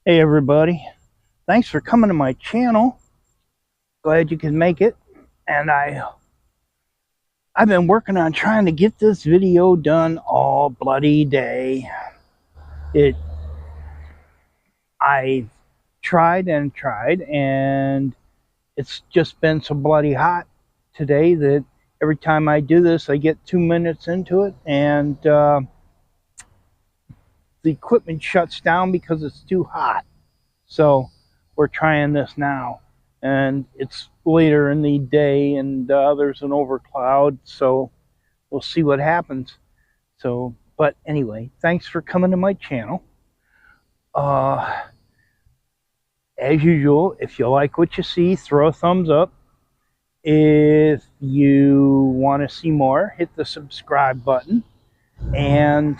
Hey everybody, thanks for coming to my channel. Glad you could make it. And I've been working on trying to get this video done all bloody day. I've tried and tried, and it's just been so bloody hot today that every time I do this I get 2 minutes into it and the equipment shuts down because it's too hot. So we're trying this now, and it's later in the day, and there's an overcloud, so we'll see what happens. So, but anyway, thanks for coming to my channel. As usual, if you like what you see, throw a thumbs up. If you want to see more, hit the subscribe button. And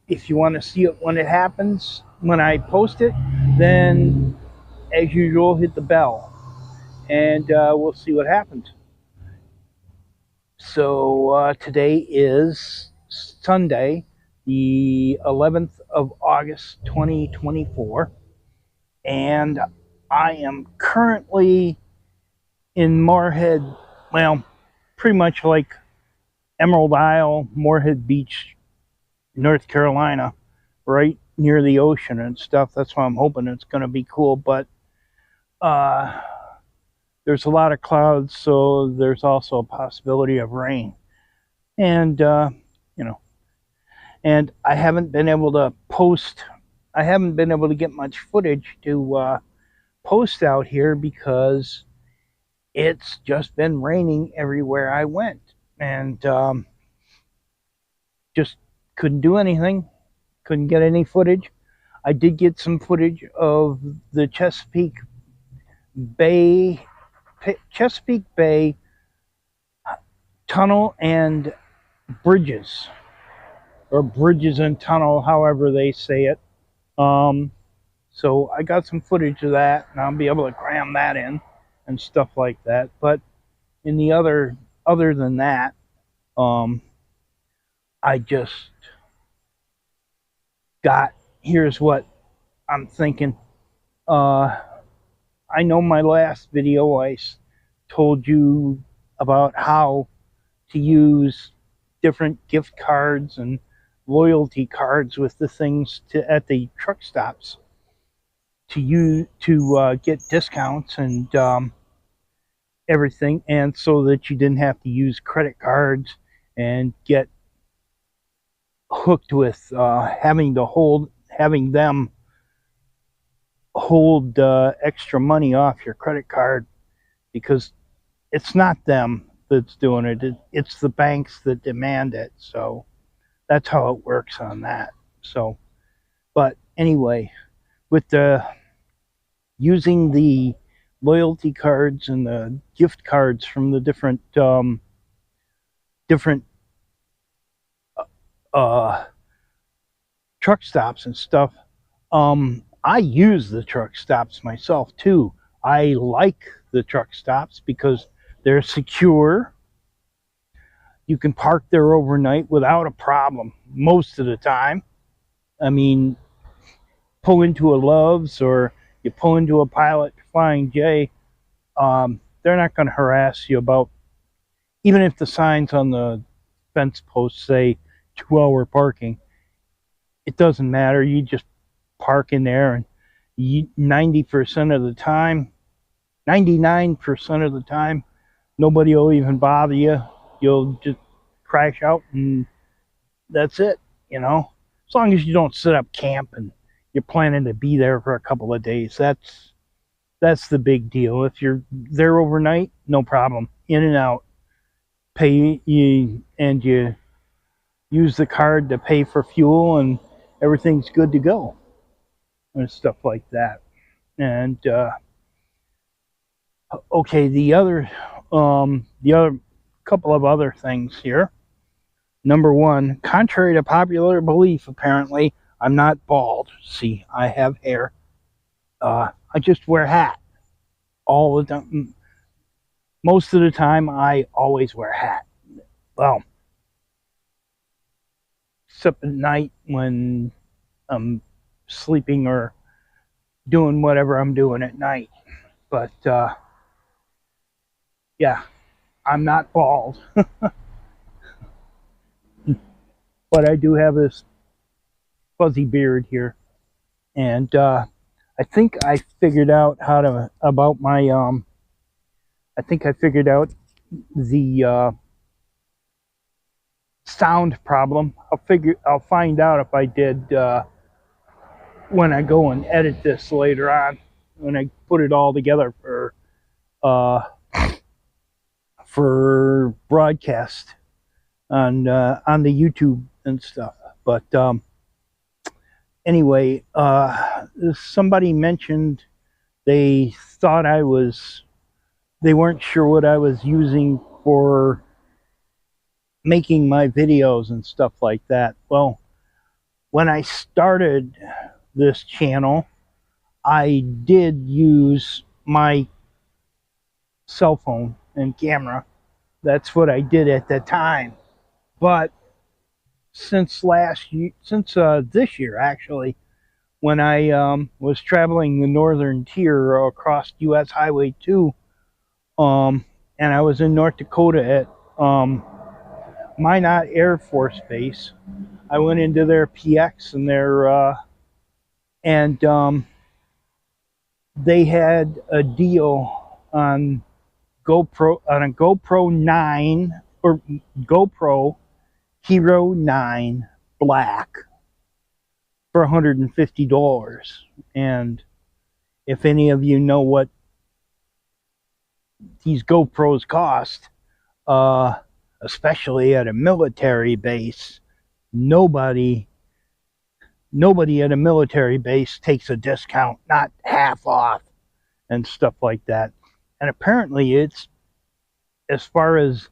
if you want to see it when it happens, when I post it, then as usual, hit the bell, and we'll see what happens. So today is Sunday, the 11th of August, 2024, and I am currently in Morehead, well, pretty much like Emerald Isle, Morehead Beach, North Carolina, right near the ocean and stuff. That's why I'm hoping it's going to be cool, but there's a lot of clouds, so there's also a possibility of rain. And, and I haven't been able to post, I haven't been able to get much footage to post out here because it's just been raining everywhere I went. And just couldn't do anything, couldn't get any footage. I did get some footage of the Chesapeake Bay tunnel and bridges, or bridges and tunnel, however they say it. So I got some footage of that, and I'll be able to cram that in and stuff like that. But in the other than that, I just got, here's what I'm thinking. I know my last video I told you about how to use different gift cards and loyalty cards with the things at the truck stops to get discounts and everything, and so that you didn't have to use credit cards and get hooked with having them hold extra money off your credit card, because it's not them that's doing it. It's the banks that demand it. So that's how it works on that. So, but anyway, with the using the loyalty cards and the gift cards from the different truck stops and stuff, I use the truck stops myself too. I like the truck stops because they're secure. You can park there overnight without a problem most of the time. I mean, pull into a Love's or you pull into a Pilot Flying J, they're not going to harass you about, even if the signs on the fence posts say 2-hour parking, it doesn't matter. You just park in there, and 90% of the time, 99% of the time, nobody will even bother you. You'll just crash out, and that's it, you know. As long as you don't set up camp and you're planning to be there for a couple of days, that's the big deal. If you're there overnight, no problem. In and out. You use the card to pay for fuel, and everything's good to go and stuff like that. And okay, the other couple of other things here. Number one, contrary to popular belief, apparently I'm not bald. See, I have hair. I just wear a hat all the time. Most of the time, I always wear a hat. Well, except at night when I'm sleeping or doing whatever I'm doing at night. But yeah, I'm not bald, but I do have this fuzzy beard here, and I think I figured out how to about my I think I figured out the sound problem. I'll find out if I did when I go and edit this later on, when I put it all together for broadcast on the YouTube and stuff. But anyway, somebody mentioned they thought they weren't sure what I was using for making my videos and stuff like that. Well, when I started this channel, I did use my cell phone and camera. That's what I did at the time. But since this year actually, when I was traveling the northern tier across US Highway 2, and I was in North Dakota at Minot Air Force Base. I went into their PX and they had a deal on a GoPro 9 or GoPro Hero 9 Black for $150. And if any of you know what these GoPros cost, especially at a military base, nobody at a military base takes a discount, not half off and stuff like that. And apparently it's, as far as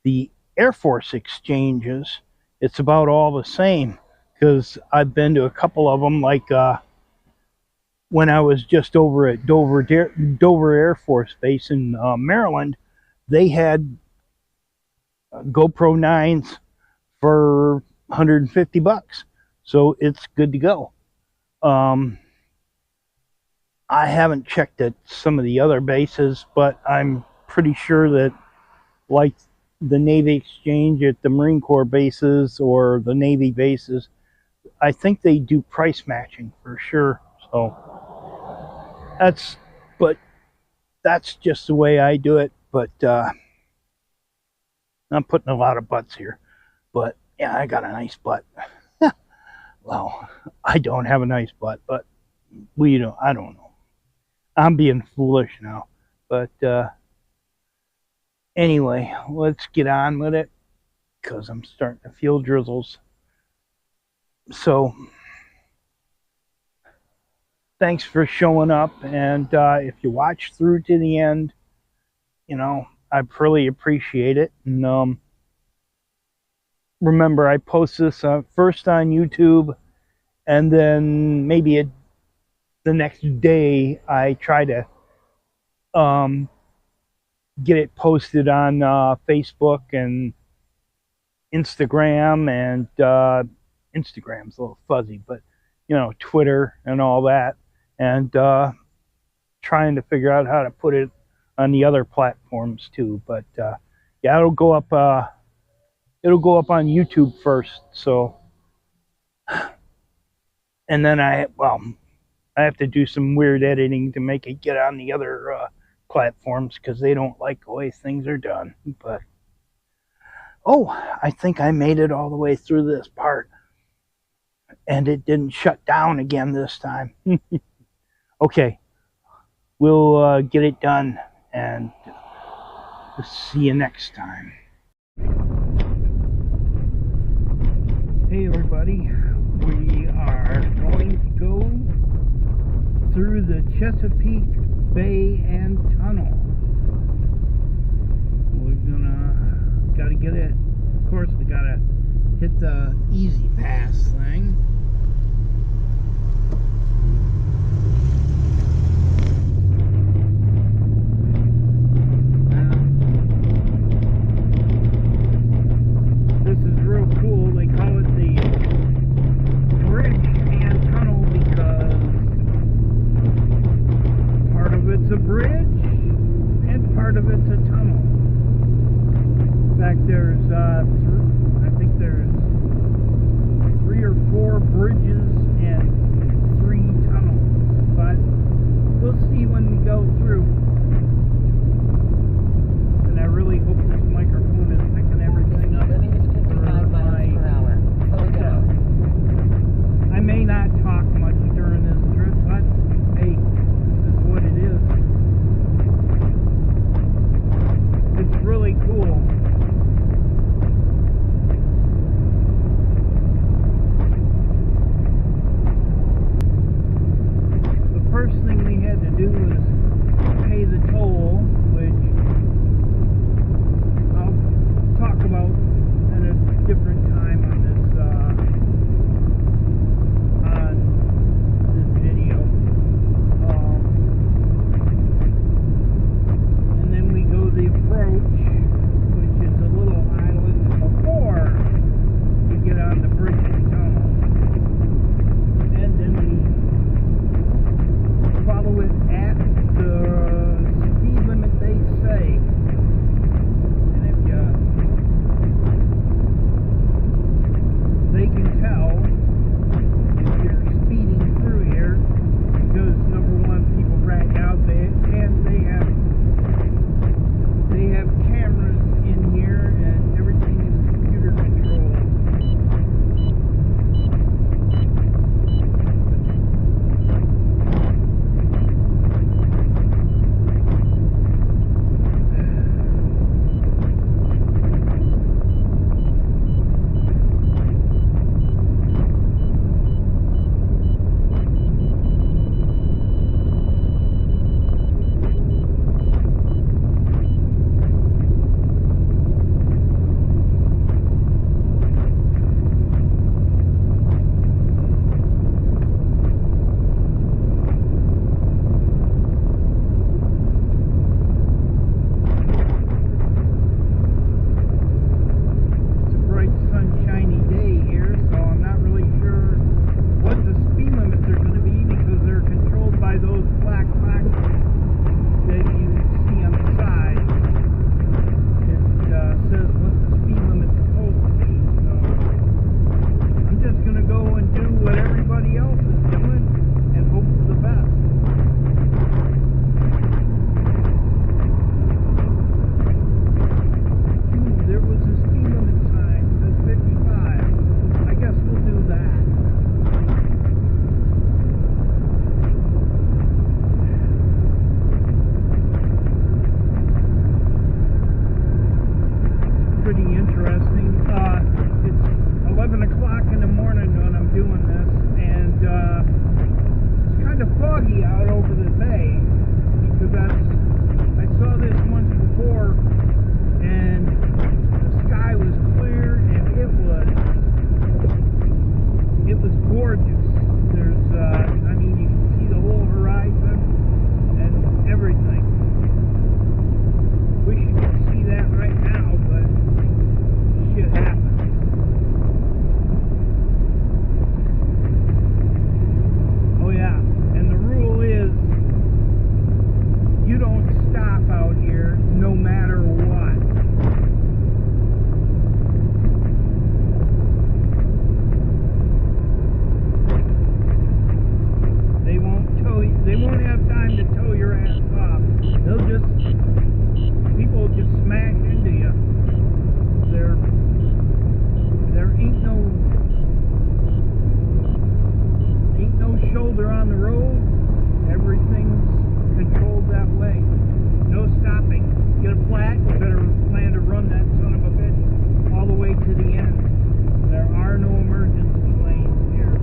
the Air Force exchanges, it's about all the same, because I've been to a couple of them, like when I was just over at Dover Air Force Base in Maryland. They had GoPro 9s for $150, so it's good to go. I haven't checked at some of the other bases, but I'm pretty sure that, like the Navy Exchange at the Marine Corps bases or the Navy bases, I think they do price matching for sure. So that's just the way I do it. But I'm putting a lot of butts here, but yeah, I got a nice butt. Well, I don't have a nice butt, but I don't know. I'm being foolish now, but anyway, let's get on with it, because I'm starting to feel drizzles. So thanks for showing up, and if you watch through to the end, I really appreciate it. And remember, I post this first on YouTube, and then maybe the next day I try to get it posted on Facebook and Instagram, and Instagram's a little fuzzy, but Twitter and all that, and trying to figure out how to put it on the other platforms too. But yeah, it'll go up on YouTube first. So, and then I have to do some weird editing to make it get on the other platforms, because they don't like the way things are done. But oh, I think I made it all the way through this part, and it didn't shut down again this time. Okay, we'll get it done, and see you next time. Hey everybody, we are going to go through the Chesapeake Bay and Tunnel. We're gotta get it, of course we gotta hit the Easy Pass thing. This is real cool. They call it the Bridge and Tunnel because foggy out over the bay, because I saw this once before, and the sky was clear, and it was gorgeous. There's, I mean, you can see the whole horizon and everything. Wish you could see that right now, but shit happens. Oh yeah, and the rule is you don't stop out here no matter what. They won't have time to tow your ass off. People will just smash into you. There ain't no shoulder on the road. Everything's controlled that way. No stopping. Get a flat, you better plan to run that son of a bitch all the way to the end. There are no emergency lanes here.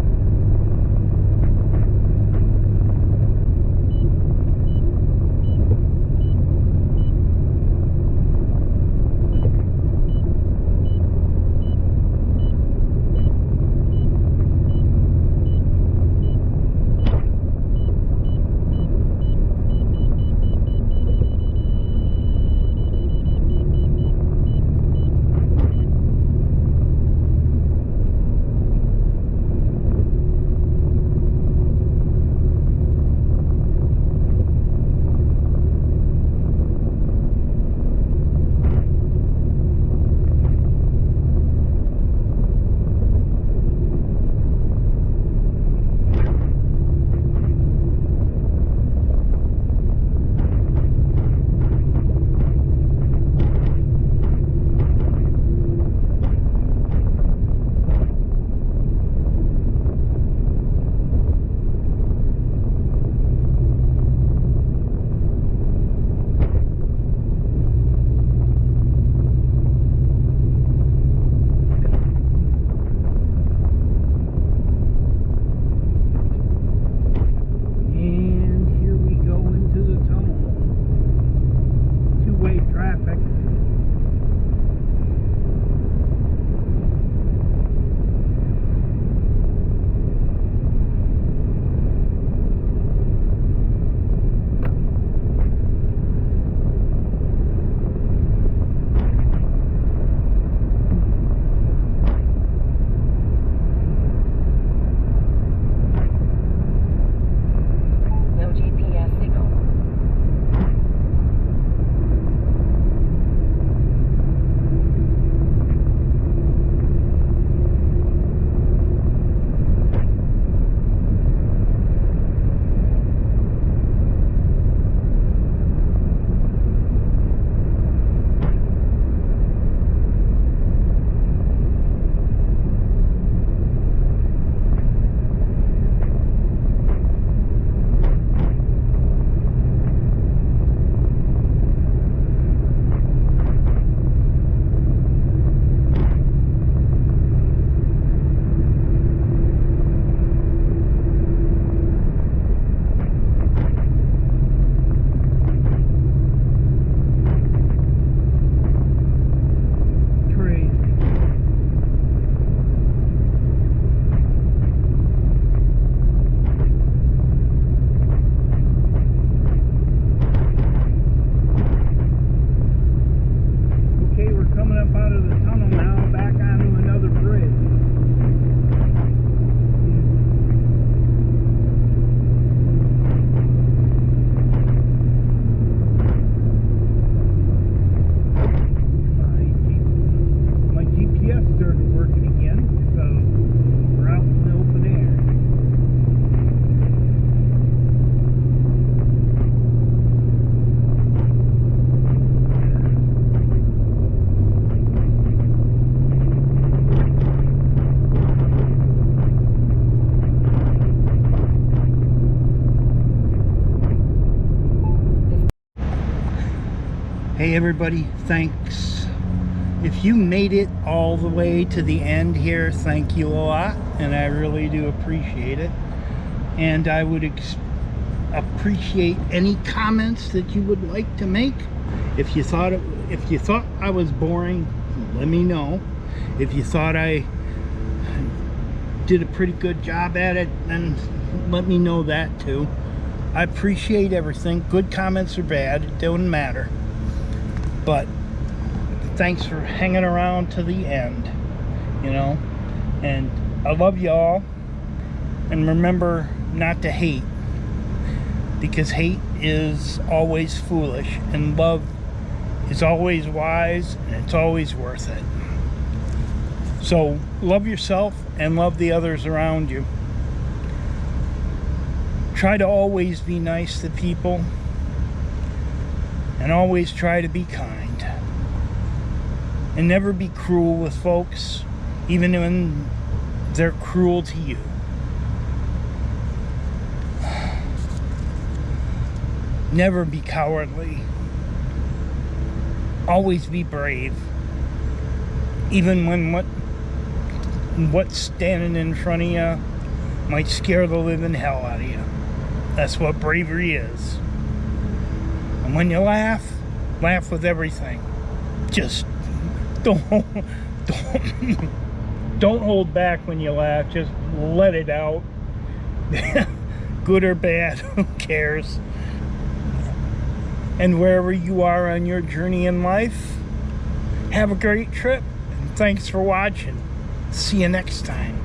Hey everybody, thanks. If you made it all the way to the end here, thank you a lot, and I really do appreciate it. And I would appreciate any comments that you would like to make. If you thought I was boring, let me know. If you thought I did a pretty good job at it, then let me know that too. I appreciate everything. Good comments or bad, it doesn't matter. But thanks for hanging around to the end, you know. And I love y'all. And remember not to hate, because hate is always foolish, and love is always wise, and it's always worth it. So love yourself and love the others around you. Try to always be nice to people, and always try to be kind, and never be cruel with folks, even when they're cruel to you. Never be cowardly. Always be brave, even when what's standing in front of you might scare the living hell out of you. That's what bravery is. And when you laugh with everything. Just don't hold back when you laugh. Just let it out. Good or bad, who cares? And wherever you are on your journey in life, have a great trip. And thanks for watching. See you next time.